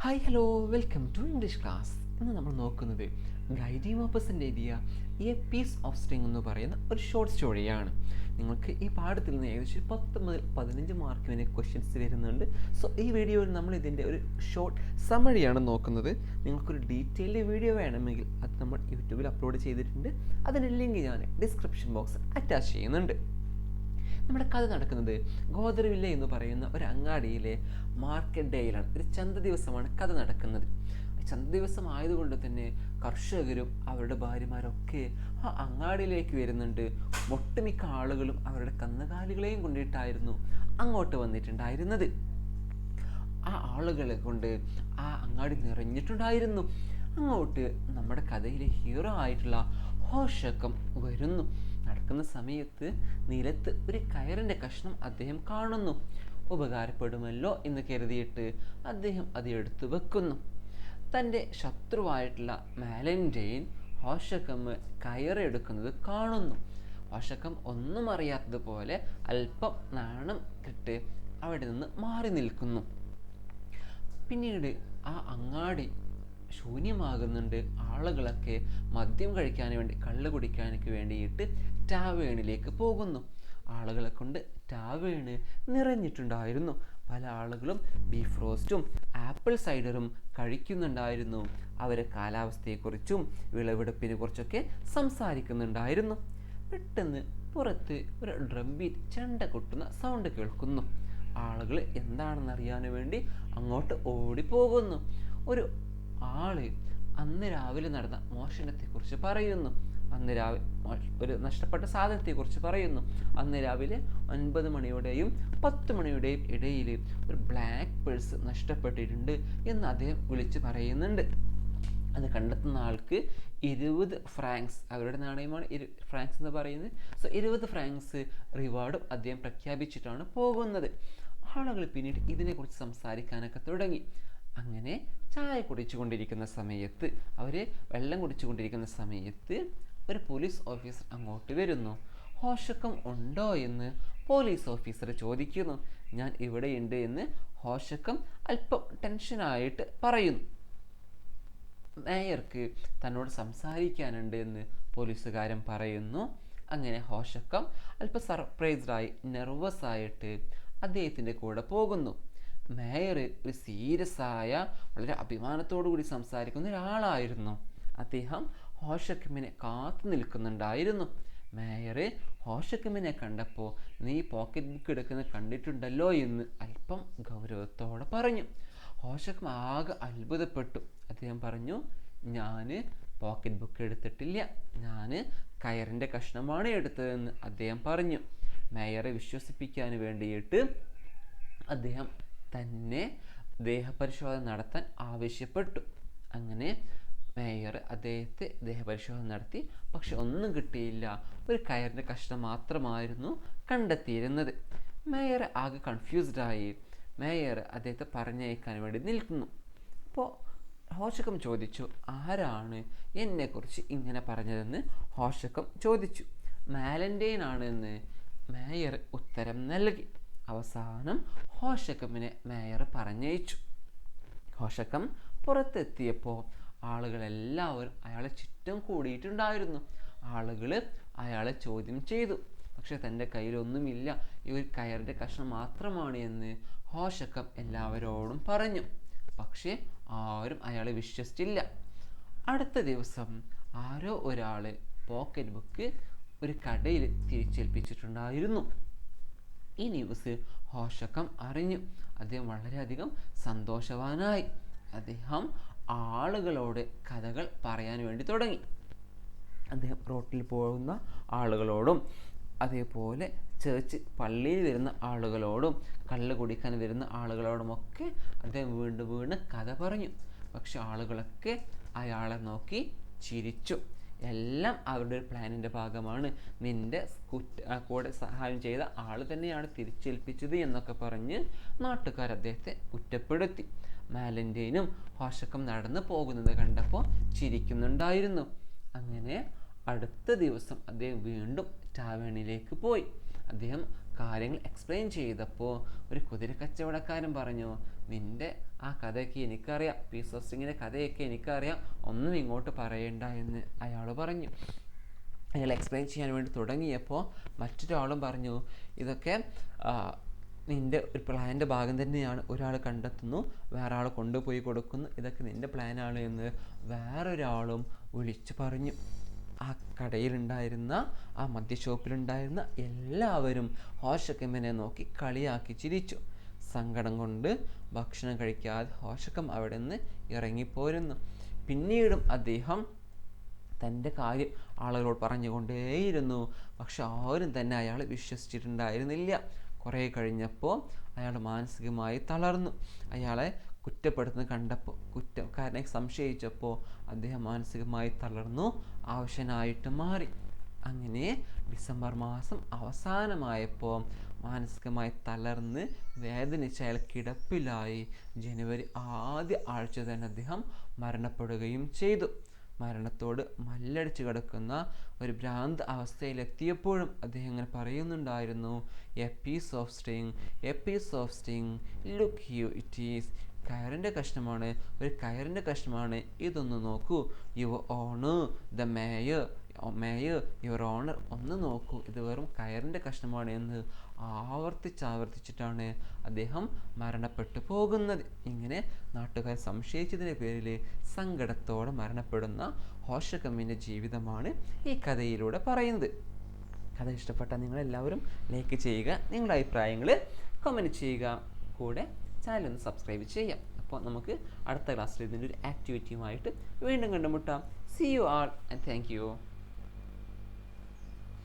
Hi hello welcome to English class. ഇന്ന് നമ്മൾ നോക്കുന്നത് ഗൈഡി മോപ്പസിൻ്റെ എഴുതിയ എ പീസ് ഓഫ് സ്ട്രിങ് എന്ന് പറയുന്ന ഒരു ഷോർട്ട് സ്റ്റോറിയാണ്. നിങ്ങൾക്ക് ഈ പാഠത്തിൽ നിന്ന് ഏകദേശം 10 മുതൽ 15 മാർക്ക് വരെ ക്വസ്റ്റ്യൻസ് വരുന്നുണ്ട്. സോ ഈ വീഡിയോയിൽ നമ്മൾ ഇതിൻ്റെ ഒരു ഷോർട്ട് സമറിയാണ് നോക്കുന്നത്. നിങ്ങൾക്കൊരു ഡീറ്റെയിൽഡ് വീഡിയോ വേണമെങ്കിൽ അത് നമ്മൾ യൂട്യൂബിൽ അപ്ലോഡ് ചെയ്തിട്ടുണ്ട്. അതിൻ്റെ ലിങ്ക് ഞാൻ ഡിസ്ക്രിപ്ഷൻ ബോക്സ് അറ്റാച്ച് ചെയ്യുന്നുണ്ട്. നമ്മുടെ കഥ നടക്കുന്നത് ഗോദർവില്ല എന്ന് പറയുന്ന ഒരു അങ്ങാടിയിലെ മാർക്കറ്റ് ഡേയിലാണ്. ഒരു ചന്ത ദിവസമാണ് കഥ നടക്കുന്നത്. ചന്ത ദിവസം ആയതുകൊണ്ട് തന്നെ കർഷകരും അവരുടെ ഭാര്യമാരൊക്കെ ആ അങ്ങാടിയിലേക്ക് വരുന്നുണ്ട്. ഒട്ടുമിക്ക ആളുകളും അവരുടെ കന്നുകാലികളെയും കൊണ്ടിട്ടായിരുന്നു അങ്ങോട്ട് വന്നിട്ടുണ്ടായിരുന്നത്. ആ ആളുകളെ കൊണ്ട് ആ അങ്ങാടി നിറഞ്ഞിട്ടുണ്ടായിരുന്നു. അങ്ങോട്ട് നമ്മുടെ കഥയിലെ ഹീറോ ആയിട്ടുള്ള ഹോഷക്കം വരുന്നു. നടക്കുന്ന സമയത്ത് നിലത്ത് ഒരു കയറിൻ്റെ കഷ്ണം അദ്ദേഹം കാണുന്നു. ഉപകാരപ്പെടുമല്ലോ എന്ന് കരുതിയിട്ട് അദ്ദേഹം അത് എടുത്തു വെക്കുന്നു. തൻ്റെ ശത്രുവായിട്ടുള്ള മാലൻഡെയിൻ ഹോഷക്കം കയറെടുക്കുന്നത് കാണുന്നു. ഹോഷക്കം ഒന്നും അറിയാത്തതുപോലെ അല്പം നാണം കെട്ട് അവിടെ നിന്ന് മാറി നിൽക്കുന്നു. പിന്നീട് ആ അങ്ങാടി ശൂന്യമാകുന്നുണ്ട്. ആളുകളൊക്കെ മദ്യം കഴിക്കാൻ വേണ്ടി, കള്ള് കുടിക്കാനൊക്കെ വേണ്ടിയിട്ട് ടാവേണിലേക്ക് പോകുന്നു. ആളുകളെ കൊണ്ട് ടാവേണ് നിറഞ്ഞിട്ടുണ്ടായിരുന്നു. പല ആളുകളും ബീഫ് റോസ്റ്റും ആപ്പിൾ സൈഡറും കഴിക്കുന്നുണ്ടായിരുന്നു. അവർ കാലാവസ്ഥയെക്കുറിച്ചും വിളവെടുപ്പിനെ കുറിച്ചൊക്കെ സംസാരിക്കുന്നുണ്ടായിരുന്നു. പെട്ടെന്ന് പുറത്ത് ഒരു ഡ്രം ബീറ്റ് ചെണ്ട കൊട്ടുന്ന സൗണ്ട് കേൾക്കുന്നു. ആളുകൾ എന്താണെന്നറിയാൻ വേണ്ടി അങ്ങോട്ട് ഓടിപ്പോകുന്നു. ഒരു ആള് അന്ന് രാവിലെ നടന്ന മോഷണത്തെക്കുറിച്ച് പറയുന്നു. അന്ന് രാവിലെ ഒരു നഷ്ടപ്പെട്ട സാധനത്തെക്കുറിച്ച് പറയുന്നു. അന്ന് രാവിലെ 9 മണിയുടെയും 10 മണിയുടെയും ഇടയിൽ ഒരു ബ്ലാക്ക് പേഴ്സ് നഷ്ടപ്പെട്ടിട്ടുണ്ട് എന്ന് അദ്ദേഹം വിളിച്ച് പറയുന്നുണ്ട്. അത് കണ്ടെത്തുന്ന ആൾക്ക് 20 ഫ്രാങ്ക്സ്, അവരുടെ നാണയമാണ് ഫ്രാങ്ക്സ് എന്ന് പറയുന്നത്. സോ 20 ഫ്രാങ്ക്സ് റിവാർഡും അദ്ദേഹം പ്രഖ്യാപിച്ചിട്ടാണ് പോകുന്നത്. ആളുകൾ പിന്നീട് ഇതിനെക്കുറിച്ച് സംസാരിക്കാനൊക്കെ തുടങ്ങി. അങ്ങനെ ചായ കുടിച്ചുകൊണ്ടിരിക്കുന്ന സമയത്ത്, അവർ വെള്ളം കുടിച്ചുകൊണ്ടിരിക്കുന്ന സമയത്ത് ഒരു പോലീസ് ഓഫീസർ അങ്ങോട്ട് വരുന്നു. ഹോഷക്കം ഉണ്ടോ എന്ന് പോലീസ് ഓഫീസർ ചോദിക്കുന്നു. ഞാൻ ഇവിടെയുണ്ട് എന്ന് ഹോഷക്കം അല്പം ടെൻഷനായിട്ട് പറയുന്നു. മേയർക്ക് തന്നോട് സംസാരിക്കാനുണ്ട് എന്ന് പോലീസുകാരൻ പറയുന്നു. അങ്ങനെ ഹോഷക്കം അല്പം സർപ്രൈസ്ഡായി, നെർവസ് ആയിട്ട് അദ്ദേഹത്തിൻ്റെ കൂടെ പോകുന്നു. മേയർ ഒരു സീരിയസ് ആയ, വളരെ അഭിമാനത്തോടു കൂടി സംസാരിക്കുന്ന ഒരാളായിരുന്നു. അദ്ദേഹം ഹോഷക്കമ്മിനെ കാത്തു നിൽക്കുന്നുണ്ടായിരുന്നു. മേയർ ഹോഷക്കമ്മിനെ കണ്ടപ്പോൾ, നീ പോക്കറ്റ് ബുക്ക് എടുക്കുന്നത് കണ്ടിട്ടുണ്ടല്ലോ എന്ന് അല്പം ഗൗരവത്തോടെ പറഞ്ഞു. ഹോഷക്കം ആകെ അത്ഭുതപ്പെട്ടു. അദ്ദേഹം പറഞ്ഞു, ഞാൻ പോക്കറ്റ് ബുക്ക് എടുത്തിട്ടില്ല, ഞാൻ കയറിൻ്റെ കഷ്ണമാണ് എടുത്തതെന്ന് അദ്ദേഹം പറഞ്ഞു. മേയറെ വിശ്വസിപ്പിക്കാൻ വേണ്ടിയിട്ട് അദ്ദേഹം തന്നെ ദേഹപരിശോധന നടത്താൻ ആവശ്യപ്പെട്ടു. അങ്ങനെ മേയർ അദ്ദേഹത്തെ ദേഹപരിശോധന നടത്തി. പക്ഷെ ഒന്നും കിട്ടിയില്ല. ഒരു കയറിൻ്റെ കഷ്ണം മാത്രമായിരുന്നു കണ്ടെത്തിയിരുന്നത്. മേയർ ആകെ കൺഫ്യൂസ്ഡായി. മേയർ അദ്ദേഹത്തെ പറഞ്ഞയക്കാൻ വേണ്ടി നിൽക്കുന്നു. അപ്പോൾ ഹോഷക്കം ചോദിച്ചു, ആരാണ് എന്നെക്കുറിച്ച് ഇങ്ങനെ പറഞ്ഞതെന്ന് ഹോഷക്കം ചോദിച്ചു. മാലൻഡെയിൻ ആണെന്ന് മേയർ ഉത്തരം നൽകി. അവസാനം ഹോഷക്കമ്മിനെ മേയർ പറഞ്ഞയച്ചു. ഹോഷക്കം പുറത്തെത്തിയപ്പോൾ ആളുകളെല്ലാവരും അയാളെ ചുറ്റും കൂടിയിട്ടുണ്ടായിരുന്നു. ആളുകൾ അയാളെ ചോദ്യം ചെയ്തു. പക്ഷെ തൻ്റെ കയ്യിലൊന്നുമില്ല, ഈ ഒരു കയറിൻ്റെ കഷ്ണം മാത്രമാണ് എന്ന് ഹോഷക്കം എല്ലാവരോടും പറഞ്ഞു. പക്ഷേ ആരും അയാളെ വിശ്വസിച്ചില്ല. അടുത്ത ദിവസം ആരോ ഒരാൾ പോക്കറ്റ് ബുക്ക് ഒരു കടയിൽ തിരിച്ചേൽപ്പിച്ചിട്ടുണ്ടായിരുന്നു. ഈ ന്യൂസ് ഹോഷക്കം അറിഞ്ഞു. അദ്ദേഹം വളരെയധികം സന്തോഷവാനായി. അദ്ദേഹം ആളുകളോട് കഥകൾ പറയാൻ വേണ്ടി തുടങ്ങി. അദ്ദേഹം റോട്ടിൽ പോകുന്ന ആളുകളോടും, അതേപോലെ പള്ളിയിൽ വരുന്ന ആളുകളോടും, കള്ള് കുടിക്കാൻ വരുന്ന ആളുകളോടുമൊക്കെ അദ്ദേഹം വീണ്ടും കഥ പറഞ്ഞു. പക്ഷെ ആളുകളൊക്കെ അയാളെ നോക്കി ചിരിച്ചു. എല്ലാം അവരുടെ ഒരു പ്ലാനിൻ്റെ ഭാഗമാണ്. നിൻ്റെ കൂടെ സഹായം ചെയ്ത ആൾ തന്നെയാണ് തിരിച്ചേൽപ്പിച്ചത് എന്നൊക്കെ പറഞ്ഞ് നാട്ടുകാർ അദ്ദേഹത്തെ കുറ്റപ്പെടുത്തി. മാലൻഡെയിനും ഹോഷക്കം നടന്നു പോകുന്നത് കണ്ടപ്പോൾ ചിരിക്കുന്നുണ്ടായിരുന്നു. അങ്ങനെ അടുത്ത ദിവസം അദ്ദേഹം വീണ്ടും ടാവേണിലേക്ക് പോയി. അദ്ദേഹം കാര്യങ്ങൾ എക്സ്പ്ലെയിൻ ചെയ്തപ്പോൾ ഒരു കുതിര കച്ചവടക്കാരൻ പറഞ്ഞു, നിൻ്റെ ആ കഥയൊക്കെ എനിക്കറിയാം, പീസ് ഓഫ് സ്ട്രിങ്ങിൻ്റെ കഥയൊക്കെ എനിക്കറിയാം, ഒന്നും ഇങ്ങോട്ട് പറയണ്ട എന്ന് അയാൾ പറഞ്ഞു. അയാൾ എക്സ്പ്ലെയിൻ ചെയ്യാൻ വേണ്ടി തുടങ്ങിയപ്പോൾ മറ്റൊരാളും പറഞ്ഞു, ഇതൊക്കെ നിൻ്റെ ഒരു പ്ലാൻ്റെ ഭാഗം തന്നെയാണ്. ഒരാൾ കണ്ടെത്തുന്നു, വേറെ ആൾ കൊണ്ടുപോയി കൊടുക്കുന്നു, ഇതൊക്കെ നിൻ്റെ പ്ലാനാണ് എന്ന് വേറൊരാളും വിളിച്ചു പറഞ്ഞു. ആ കടയിലുണ്ടായിരുന്ന, ആ മദ്യഷോപ്പിലുണ്ടായിരുന്ന എല്ലാവരും ഹോഷക്കമ്മിനെ നോക്കി കളിയാക്കി ചിരിച്ചു. സങ്കടം കൊണ്ട് ഭക്ഷണം കഴിക്കാതെ ഹോഷക്കം അവിടെ നിന്ന് ഇറങ്ങിപ്പോരുന്നു. പിന്നീടും അദ്ദേഹം തൻ്റെ കാര്യം ആളുകളോട് പറഞ്ഞുകൊണ്ടേയിരുന്നു. പക്ഷെ ആരും തന്നെ അയാൾ വിശ്വസിച്ചിട്ടുണ്ടായിരുന്നില്ല. കുറേ കഴിഞ്ഞപ്പോൾ അയാൾ മാനസികമായി തളർന്നു. അയാളെ കുറ്റപ്പെടുത്തുന്നത് കണ്ടപ്പോൾ, കുറ്റക്കാരനെ സംശയിച്ചപ്പോൾ അദ്ദേഹം മാനസികമായി തളർന്നു, ആവശ്യനായിട്ട് മാറി. അങ്ങനെ ഡിസംബർ മാസം അവസാനമായപ്പോൾ മാനസികമായി തളർന്ന് വേദനിച്ച് അയാൾ കിടപ്പിലായി. ജനുവരി ആദ്യ ആഴ്ച തന്നെ അദ്ദേഹം മരണപ്പെടുകയും ചെയ്തു. മരണത്തോട് മല്ലടിച്ച് കിടക്കുന്ന ഒരു ഭ്രാന്ത് അവസ്ഥയിലെത്തിയപ്പോഴും അദ്ദേഹം ഇങ്ങനെ പറയുന്നുണ്ടായിരുന്നു, a piece of string, a piece of string, look you it is. കയറിൻ്റെ കഷ്ണമാണ്, ഒരു കയറിൻ്റെ കഷ്ണമാണ്, ഇതൊന്ന് നോക്കൂ. Your honour the mayor, your honour ഒന്ന് നോക്കൂ, ഇത് വെറും കയറിൻ്റെ കഷ്ണമാണ് എന്ന് ആവർത്തിച്ചാണ് അദ്ദേഹം മരണപ്പെട്ടു പോകുന്നത്. ഇങ്ങനെ നാട്ടുകാർ സംശയിച്ചതിൻ്റെ പേരിൽ സങ്കടത്തോടെ മരണപ്പെടുന്ന ഹോഷക്കമ്മിൻ്റെ ജീവിതമാണ് ഈ കഥയിലൂടെ പറയുന്നത്. കഥ ഇഷ്ടപ്പെട്ടാൽ നിങ്ങളെല്ലാവരും ലൈക്ക് ചെയ്യുക, നിങ്ങളുടെ അഭിപ്രായങ്ങൾ കമൻറ്റ് ചെയ്യുക, കൂടെ ചാനൽ ഒന്ന് സബ്സ്ക്രൈബ് ചെയ്യാം. അപ്പോൾ നമുക്ക് അടുത്ത ക്ലാസ്സിൽ ഇതിൻ്റെ ഒരു ആക്ടിവിറ്റിയുമായിട്ട് വീണ്ടും കണ്ടുമുട്ടാം. See you all and thank you.